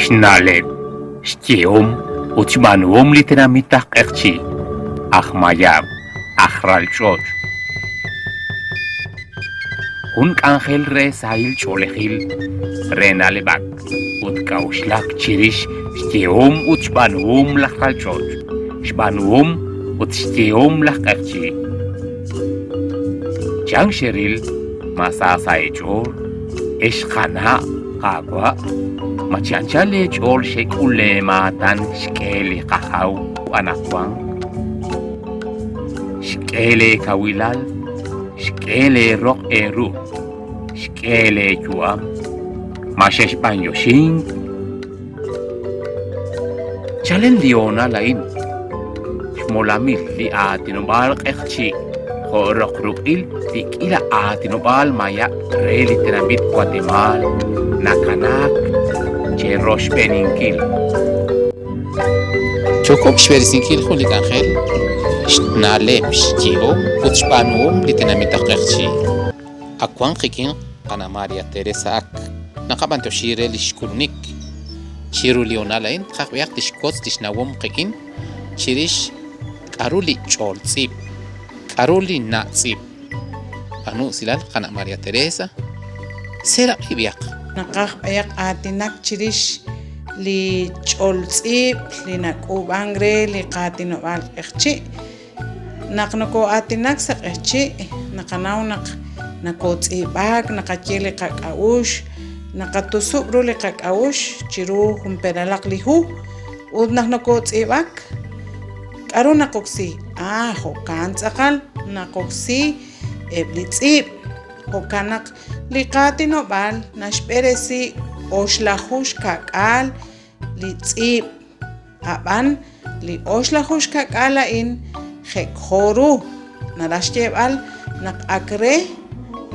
Shnaleb, Shtiom, Uchmanuom literamita Erchi, Ahmayab, Ahralchot. Un ángel re Sahil Cholehil, Renalebak, Utkauslak Chirish, Shtiom, Uchmanuom Lachalchot, Shmanuom, Utshtiom Lacherchi. Chang Sheril, Masa Saechor, Eshkhana, Agua. Machanchale chol shekule matan shkele kahau anakwang shkele kawilal shkele rock eru shkele juam mashesh banyoshin chalen liona lain shmolamil li atinobal qechi horok rukil tikila atinobal maya reli tenabit Guatemala nakanak Cherosh Beninkil. Chokop Shverisinkil Hulik Angel, Nalep Shtivo, Uchpanuum Litenamitakerchi. Aquan Hikin, Ana Maria Teresa Ak, Nakabanto Shire Lishkurnik, Chiru Leonalain, Kakwiak Tishkots Tishnawum Hikin, Chirish Karuli Cholzip, Karuli Natsip. Anu Silal, Ana Maria Teresa, Sera Hibiak. Nakakayak atinak chirish li cholzip li nakubangre li katinobal ekchi naknako atinak sa ekchi nakanaw nakotzibak nakachili kakaush nakatusubro li kakaush chiru humperalak lihu ud naknokotzibak karo nakoksi hokan tsakal nakoksi eblitzib hokanak liqatinobal nashperesi oshlahush kakal litzib aban li oshlahush kakala in khekhoru narashjebal nak akre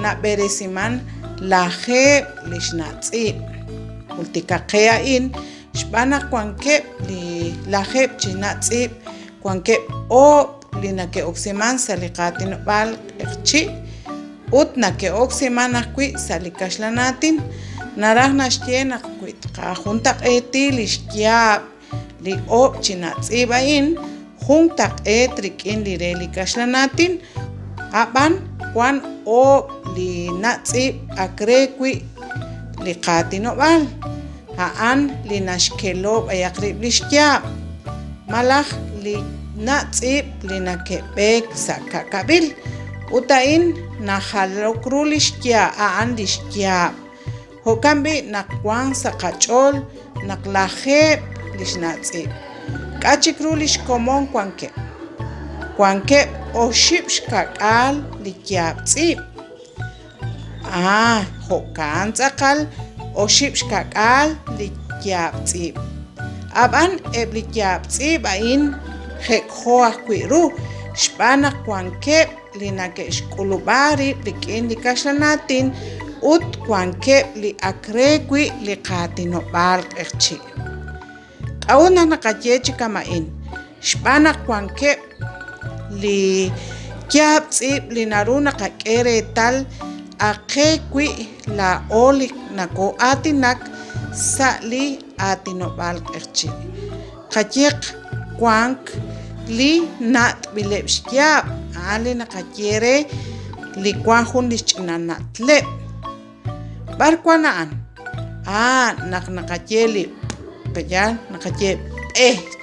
na beresiman lahe lishnatsi ultikaqea in shbana kwanke li lahe chinatsi kwanke o linake oksiman saliqatinobal iqchi utna ke oximana kui salikashlanatin narahna shtiena kui junta etil ishkiab li o chinatsibain junta etrikin li relikashlanatin aban kwan o li natsi akre kui li qatinobal haan li nashkelo ayakrib li ishkiab malach li natsi li nakebek sakakabil utain nahalokru lishkia aan lishkia hokambi nakwan sakachol naklaje lishnatsi kachikru lishkomon kwanke oshipshkakal likyaptsi hokan tsakal oshipshkakal likyaptsi aban eblikyaptsi bain hekhoah kwiru shbana kwanke linake shkulubari likin likashlanatin ut kwanke li akrekwi li qatinobal qechi awna naqayechi kamain shbana kwanke li kyaptsi linaruna qakere tal akrekwi la olik nako atinak sali atinobal qechi qayeq kwank li nat bilebshkia ali nakakere li kwahun li chinanatle barkwanaan nakakeli peyan nakaye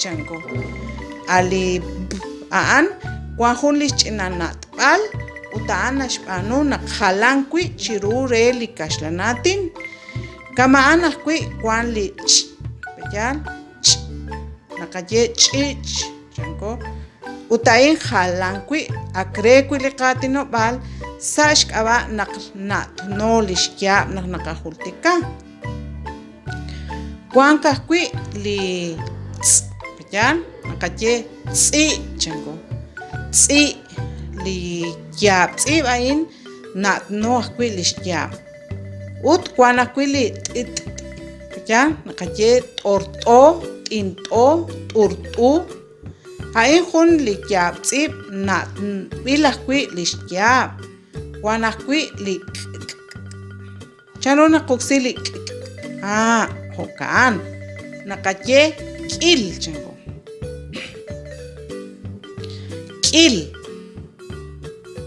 chango ali kwahun li chinanat bal utaan ashpanu nakhalanqui chirure li kashlanatin kamaan akwi kwan li peyan nakaye chich chango utain khalankwi akrekwi liqatinobal sashkaba naqnat nolishkya naqnaqahultika kwankakwi li peyan nakaye tsi chango tsi li kyap tsi bain nat no akwi lishkya ut kwanakwi li peyan nakaye torto tinto turtu Hain hun li kyab tsib nat bilakwi li shkyab wanakwi li chano na kuksi li hokan nakaye k'il chenko k'il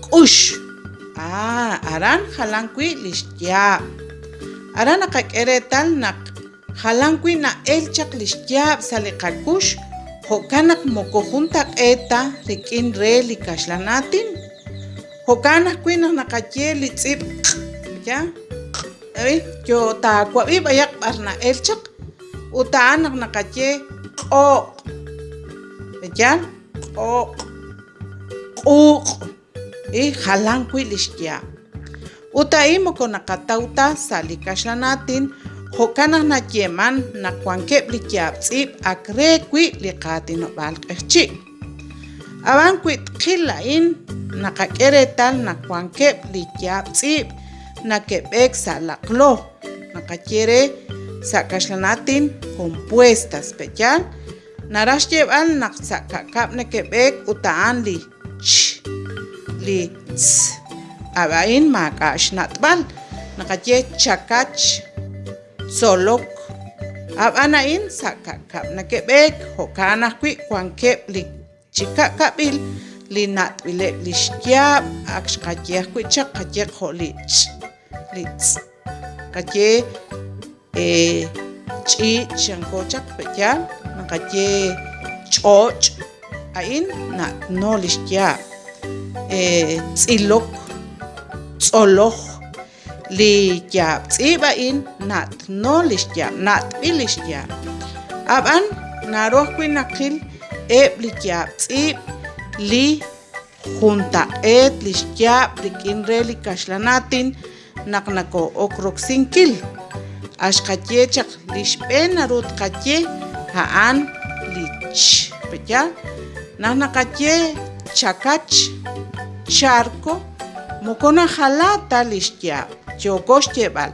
k'ux aran jalankwi lixtyab aran naqak'eretal naq jalankwi na'el chaq lixtyab saliqakux jo'kanak mokojun taq'eta rik'in re li kaxlanatin jo'kanak kwi naqaye li tz'ib' ya yo takwab'ib' ayaq b'ar na'el chaq uta'an naqaye q'ooq ya q'ooq q'uuq y jalankwi lixtyab uta'im mokonaqatawta sali kaxlanatin jo'kanak nayeman nakuankeb' li tyab tz'ib' akre kwi li qatinob'al q'ejchi' aban kwi tqil la'in naqak'eretal nakuankeb' li tyab tz'ib' nakeb'ek salaqloj naqachire sa kaxlanatin compuesta especial narax yeb'al naq sa kakab' nakeb'ek uta'an li ch li ts abain mak'ax natb'al naqaye chakach solok ab'anain sa kakab' nakeb'ek jo'kanaj kwi kuankeb' li chika'kab'il li natb'ileb' lixtyab' akx qayej kwi chaq qayej jo' li ch li ts qaye ch'i' xanko chaq petyal naqaye ch'och' ain natno lixtyab' tz'ilok tz'oloj li tyab tz'ib' ain natno lixtyab' natb'il lixtyab' ab'an naroj kwi naqil eb' li tyab tz'ib' li juntaq'et lixtyab' rik'in re li kaxlanatin naq nako'ok rok'sinkil ax qaye chaq lixb'en narut qaye ja'an li ch petyal naj naqaye chakach charco mokona jalata lixtyab' chokox teb'al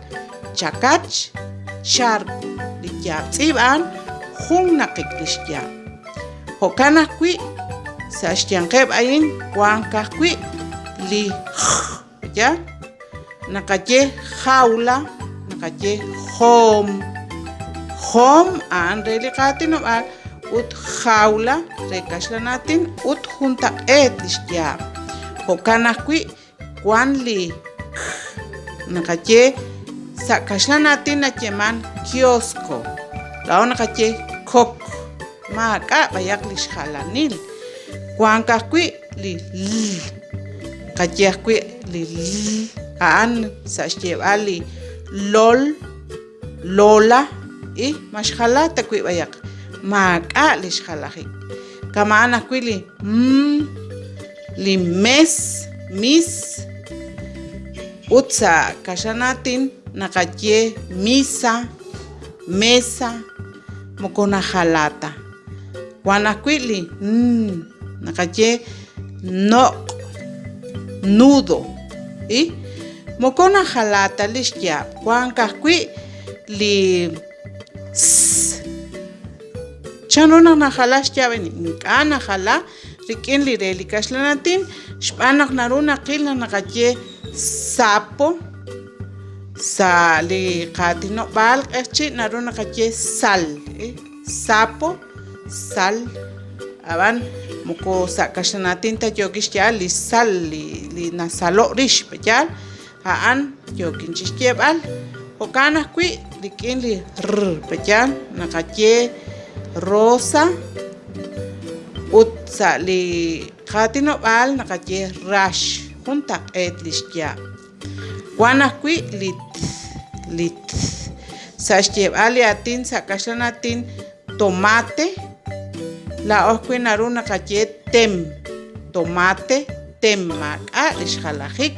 chakach charco li tyab tz'ib' an jun naqik lixtyab' jo'kanaj kwi sa xtyanqeb' ayin kuan kaj kwi li ya naqaye jaula naqaye jom an re li qatinob'al ut jaula re kaxlanatin ut juntaq'et lixtyab' jo'kanaj kwi kuan li naqaye sa kaxlanatin nayeman kiosco lawa naqaye kok mak'a b'ayaq lixjalanil kuan kaj kwi li qayej kwi li an sa xtib'al li lol lola y maxjalata kwi b'ayaq mak'a lixjalajik kama'an kwi li mes mis ut sa kaxlanatin naqaye misa mesa mokona jalata kuan kwi li naqaye noq nudo y mokona jalata lixtyab' kuan kaj kwi li chano najala xtyab' nk'an najala rik'in li re li kaxlanatin xb'an naq naru naqil naqaye sapo sa li qatinob'al q'ejchi' naru naqaye sal sapo sal aban moko sa kaxlanatin tayokixtya'al li sal li nasalo' rix petyal ja'an tyokin chixtyeb'al jo'kanaj kwi rik'in li petyal naqaye rosa ut sa li qatinob'al naqaye rax juntaq'et lixtyab' kuanaj kwi lit sa xtyeb'al li atin sa kaxlanatin tomate la ojkwi naru naqaye tem tomate tem mak'a lixjalajik